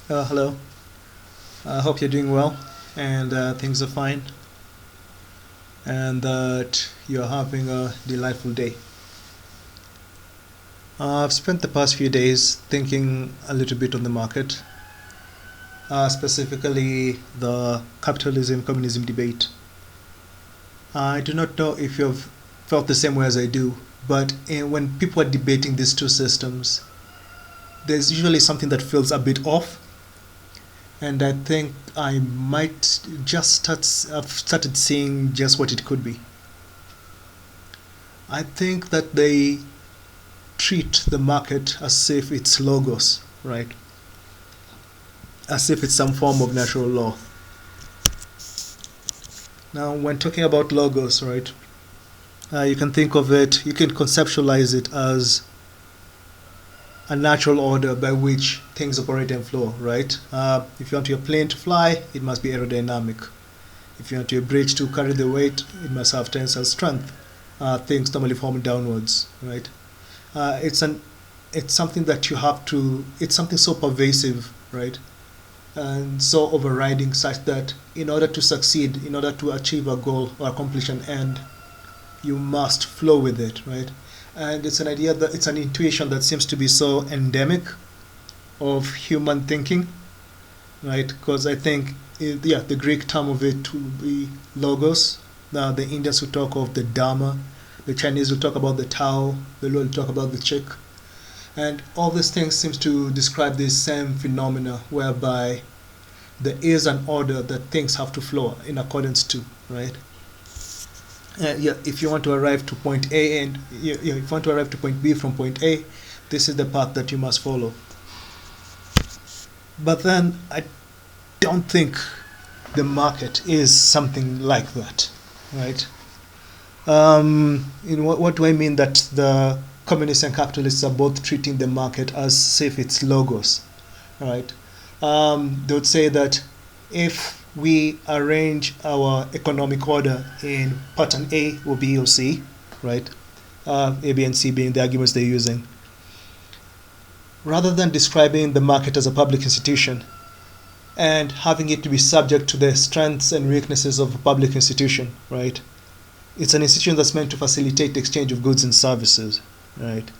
Hello. I hope you're doing well and things are fine and that you're having a delightful day. I've spent the past few days thinking a little bit on the market, specifically the capitalism communism debate. I do not know if you've felt the same way as I do, but when people are debating these two systems, there's usually something that feels a bit off, and I think I might I've started seeing just what it could be. I think that they treat the market as if it's logos, right? As if it's some form of natural law. Now, when talking about logos, right, you can think of it, you can conceptualize it as a natural order by which things operate and flow, right? If you want your plane to fly, it must be aerodynamic. If you want your bridge to carry the weight, it must have tensile strength. Things normally form downwards, right? Uh, it's an it's something that you have to. It's something so pervasive, right? And so overriding such that in order to succeed, in order to achieve a goal or accomplish an end, you must flow with it, right? And it's an idea that it's an intuition that seems to be so endemic of human thinking, right? Because I think, yeah, the Greek term of it would be logos. Now, the Indians will talk of the Dharma, the Chinese will talk about the Tao, the Lord will talk about the Chik. And all these things seems to describe this same phenomena whereby there is an order that things have to flow in accordance to, right? And yeah, if you want to arrive to point A and if you want to arrive to point B from point A, this is the path that you must follow. But then I don't think the market is something like that, right? What do I mean that the communists and capitalists are both treating the market as if it's logos, right? They would say that if we arrange our economic order in pattern A or B or C, right? A, B, and C being the arguments they're using. Rather than describing the market as a public institution and having it to be subject to the strengths and weaknesses of a public institution, right? It's an institution that's meant to facilitate the exchange of goods and services, right?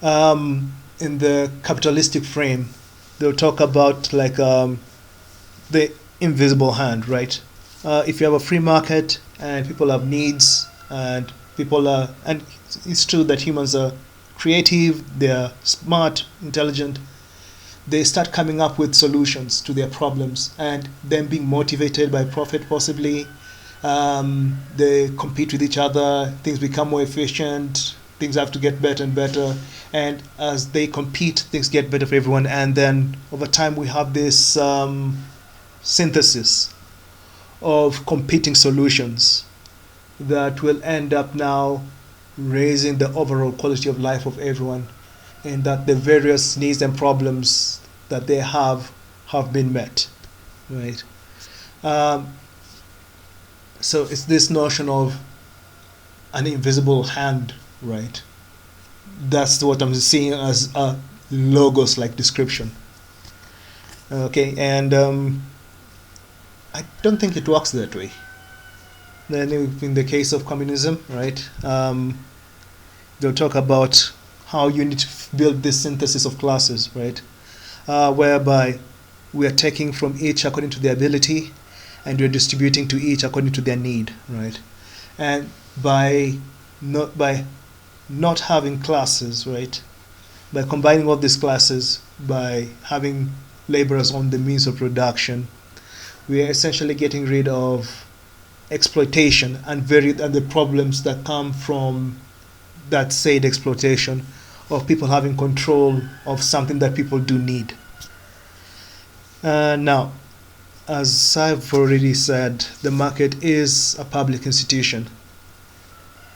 In the capitalistic frame, they'll talk about the invisible hand, right? If you have a free market and people have needs and and it's true that humans are creative, they're smart, intelligent, they start coming up with solutions to their problems and then being motivated by profit possibly. They compete with each other, things become more efficient, things have to get better and better, and as they compete things get better for everyone, and then over time we have this synthesis of competing solutions that will end up now raising the overall quality of life of everyone, and that the various needs and problems that they have been met, right? um, so it's this notion of an invisible hand, right? That's what I'm seeing as a logos like description. Okay, and I don't think it works that way. Then in the case of communism, right, they'll talk about how you need to build this synthesis of classes, right, whereby we are taking from each according to their ability and we're distributing to each according to their need, right? And by not having classes, right, by combining all these classes, by having laborers on the means of production, we are essentially getting rid of exploitation and the problems that come from that said exploitation of people having control of something that people do need. Now, as I've already said, the market is a public institution,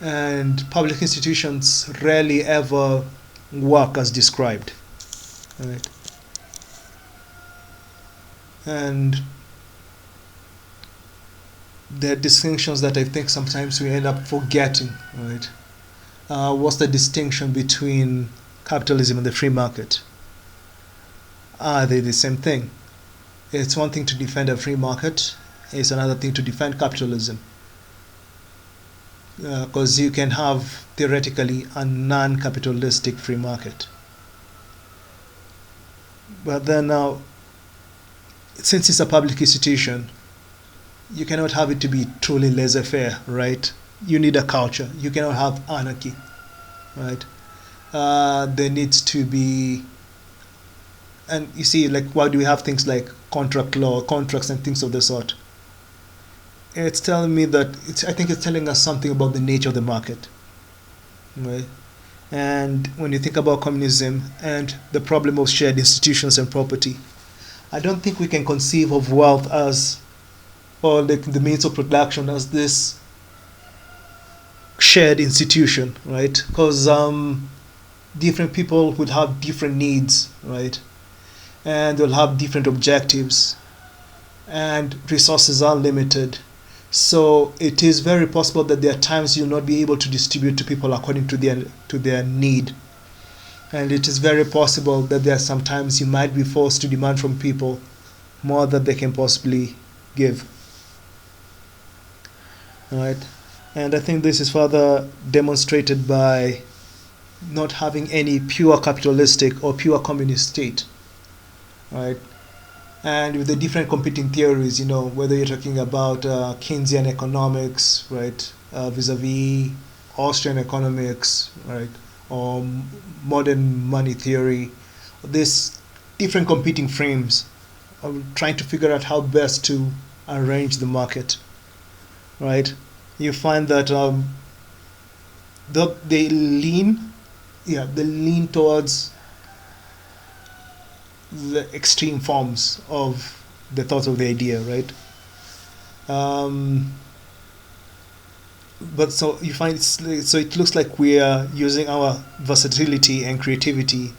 and public institutions rarely ever work as described, right? And there are distinctions that I think sometimes we end up forgetting, right? What's the distinction between capitalism and the free market? are they the same thing? It's one thing to defend a free market, it's another thing to defend capitalism. Because you can have theoretically a non-capitalistic free market. But then now, since it's a public institution, you cannot have it to be truly laissez-faire, right? You need a culture. You cannot have anarchy, right? There needs to be, and you see, like, why do we have things like contract law, contracts, and things of the sort? It's telling me that I think it's telling us something about the nature of the market, right? And when you think about communism and the problem of shared institutions and property, I don't think we can conceive of wealth as, or the means of production as this shared institution, right? Because different people would have different needs, right? And they'll have different objectives, and resources are limited. So it is very possible that there are times you'll not be able to distribute to people according to their need. And it is very possible that there are some times you might be forced to demand from people more than they can possibly give. Right? And I think this is further demonstrated by not having any pure capitalistic or pure communist state. Right? And with the different competing theories, whether you're talking about Keynesian economics, right, vis-a-vis Austrian economics, right, or modern money theory, these different competing frames of trying to figure out how best to arrange the market, right? You find that they lean towards the extreme forms of the thought of the idea, right? But so you find so it looks like we are using our versatility and creativity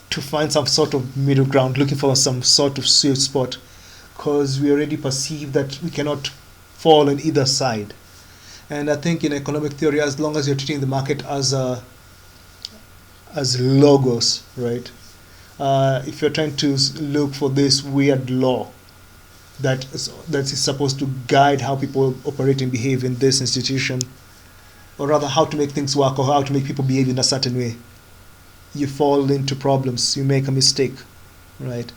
to find some sort of middle ground, looking for some sort of sweet spot, because we already perceive that we cannot fall on either side. And I think in economic theory, as long as you're treating the market as logos, right? If you're trying to look for this weird law that is supposed to guide how people operate and behave in this institution, or rather how to make things work or how to make people behave in a certain way, you fall into problems, you make a mistake, right?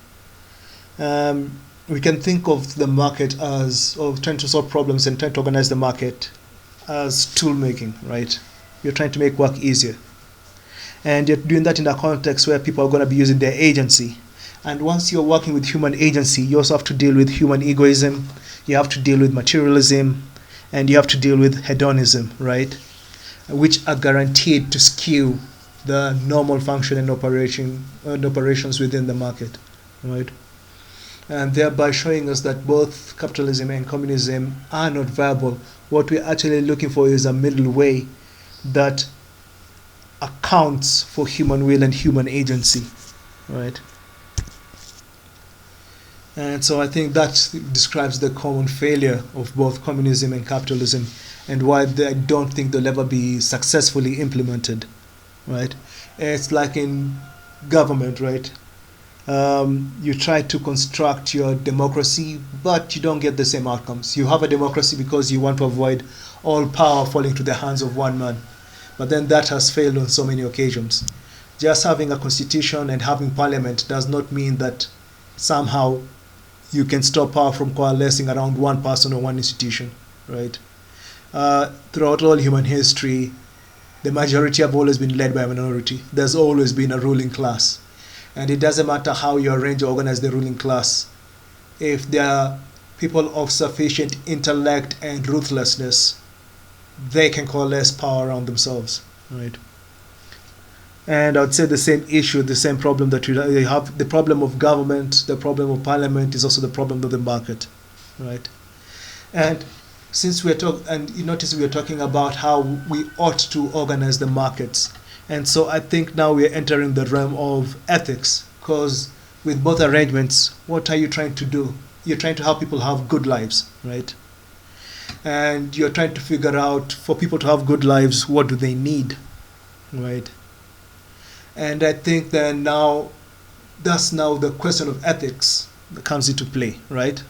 We can think of the market as, or trying to solve problems and trying to organize the market as tool making, right? You're trying to make work easier. And you're doing that in a context where people are going to be using their agency. And once you're working with human agency, you also have to deal with human egoism, you have to deal with materialism, and you have to deal with hedonism, right? Which are guaranteed to skew the normal function and operations within the market, right? And thereby showing us that both capitalism and communism are not viable. What we're actually looking for is a middle way that accounts for human will and human agency, right? And so I think that describes the common failure of both communism and capitalism, and why I don't think they'll ever be successfully implemented, right? It's like in government, right? You try to construct your democracy, but you don't get the same outcomes. You have a democracy because you want to avoid all power falling to the hands of one man. But then that has failed on so many occasions. Just having a constitution and having parliament does not mean that somehow you can stop power from coalescing around one person or one institution, right? Throughout all human history, the majority have always been led by a minority. There's always been a ruling class. And it doesn't matter how you arrange or organize the ruling class. If there are people of sufficient intellect and ruthlessness, they can coalesce power around themselves, right? And I would say the same issue, the same problem that you have, the problem of government, the problem of parliament is also the problem of the market, right? And since and you notice we are talking about how we ought to organize the markets. And so I think now we are entering the realm of ethics, because with both arrangements, what are you trying to do? You're trying to help people have good lives, right? And you're trying to figure out, for people to have good lives, what do they need, right? And I think that now that's now the question of ethics that comes into play, right?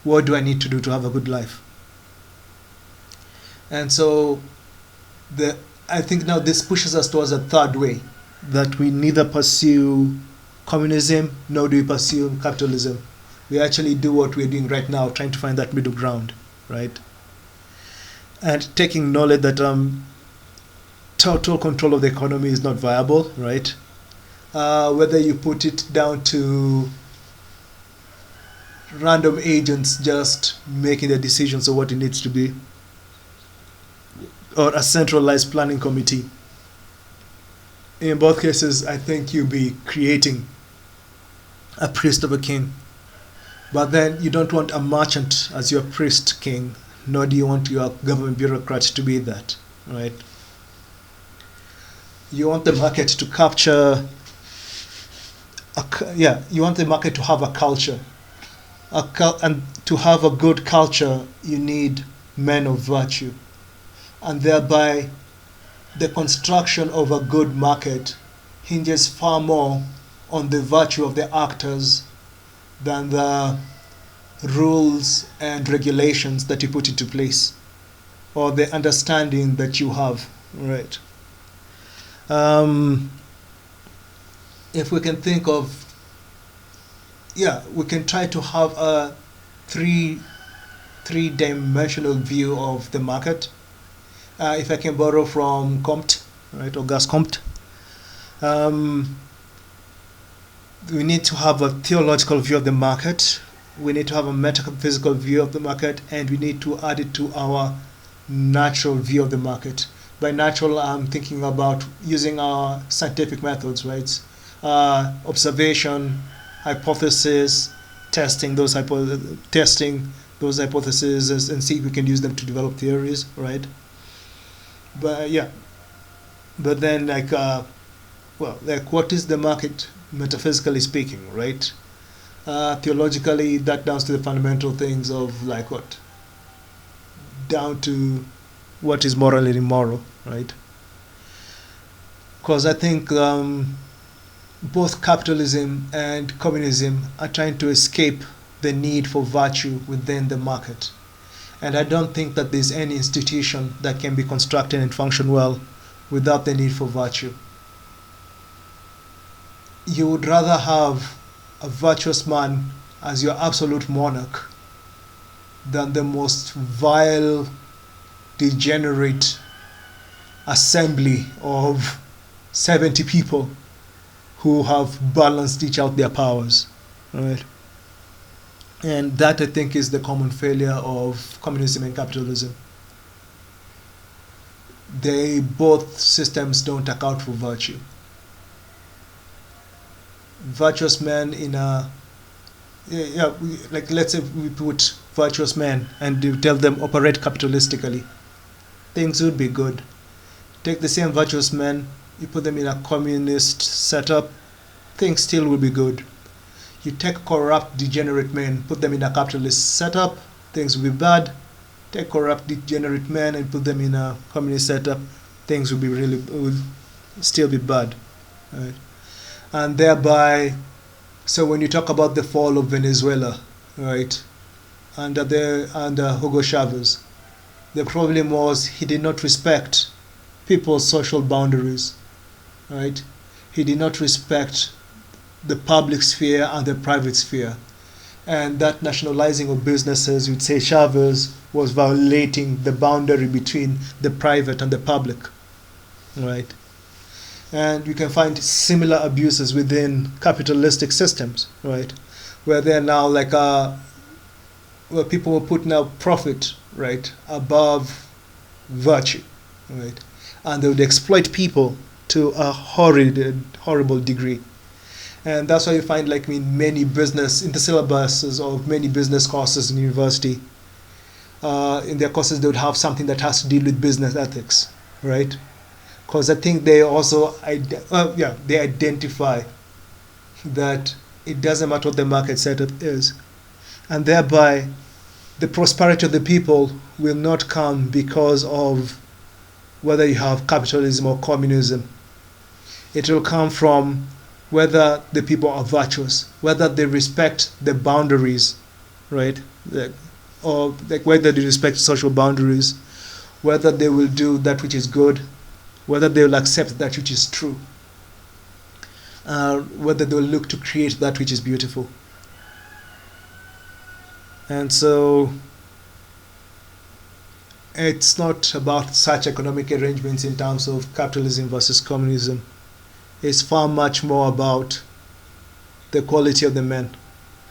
What do I need to do to have a good life? And so the I think now this pushes us towards a third way, that we neither pursue communism nor do we pursue capitalism. We actually do what we're doing right now, trying to find that middle ground, right? And taking knowledge that total control of the economy is not viable, right? Whether you put it down to random agents just making the decisions of what it needs to be, or a centralized planning committee. In both cases, I think you'll be creating a priest of a king. But then you don't want a merchant as your priest king, nor do you want your government bureaucrat to be that, right? You want the market to capture, you want the market to have a culture. And to have a good culture, you need men of virtue. And thereby, the construction of a good market hinges far more on the virtue of the actors than the rules and regulations that you put into place, or the understanding that you have, right? If we can think of, we can try to have a three-dimensional view of the market. If I can borrow from Comte, right, Auguste Comte, we need to have a theological view of the market, we need to have a metaphysical view of the market, and we need to add it to our natural view of the market. By natural, I'm thinking about using our scientific methods, right? Observation, hypothesis, testing those hypotheses, and see if we can use them to develop theories, right? But then what is the market metaphysically speaking, right? Theologically, that down to the fundamental things of down to what is moral and immoral, right? Because I think both capitalism and communism are trying to escape the need for virtue within the market. And I don't think that there's any institution that can be constructed and function well without the need for virtue. You would rather have a virtuous man as your absolute monarch than the most vile, degenerate assembly of 70 people who have balanced each out their powers, right? And that, I think, is the common failure of communism and capitalism. Both systems don't account for virtue. Virtuous men let's say we put virtuous men and you tell them operate capitalistically, things would be good. Take the same virtuous men, you put them in a communist setup, things still will be good. You take corrupt, degenerate men, put them in a capitalist setup, things will be bad. Take corrupt, degenerate men and put them in a communist setup, things will still be bad, right? And thereby, so when you talk about the fall of Venezuela, right, under Hugo Chavez, the problem was he did not respect people's social boundaries, right? He did not respect the public sphere and the private sphere. And that nationalizing of businesses, you'd say Chavez was violating the boundary between the private and the public, right? And you can find similar abuses within capitalistic systems, right? Where they're now where people will put now profit, right, above virtue, right? And they would exploit people to a horrible degree. And that's why you find in many business, in the syllabuses of many business courses in university, in their courses they would have something that has to deal with business ethics, right? Because I think they also, they identify that it doesn't matter what the market setup is. And thereby, the prosperity of the people will not come because of whether you have capitalism or communism. It will come from whether the people are virtuous, whether they respect the boundaries, right? Or like whether they respect social boundaries, whether they will do that which is good, whether they will accept that which is true, whether they will look to create that which is beautiful. And so it's not about such economic arrangements in terms of capitalism versus communism. It's far much more about the quality of the men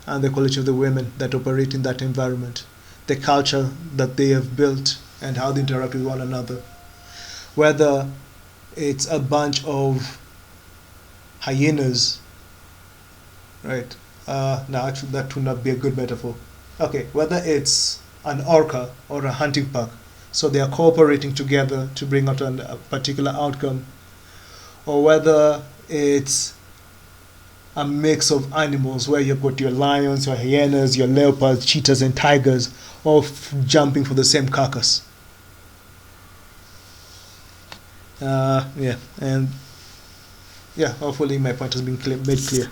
and the quality of the women that operate in that environment, the culture that they have built, and how they interact with one another. Whether it's a bunch of hyenas, right? No, actually, that would not be a good metaphor. Okay, whether it's an orca or a hunting pack, so they are cooperating together to bring out a particular outcome, or whether it's a mix of animals where you've got your lions, your hyenas, your leopards, cheetahs, and tigers all jumping for the same carcass. Yeah, and yeah, hopefully my point has been made clear.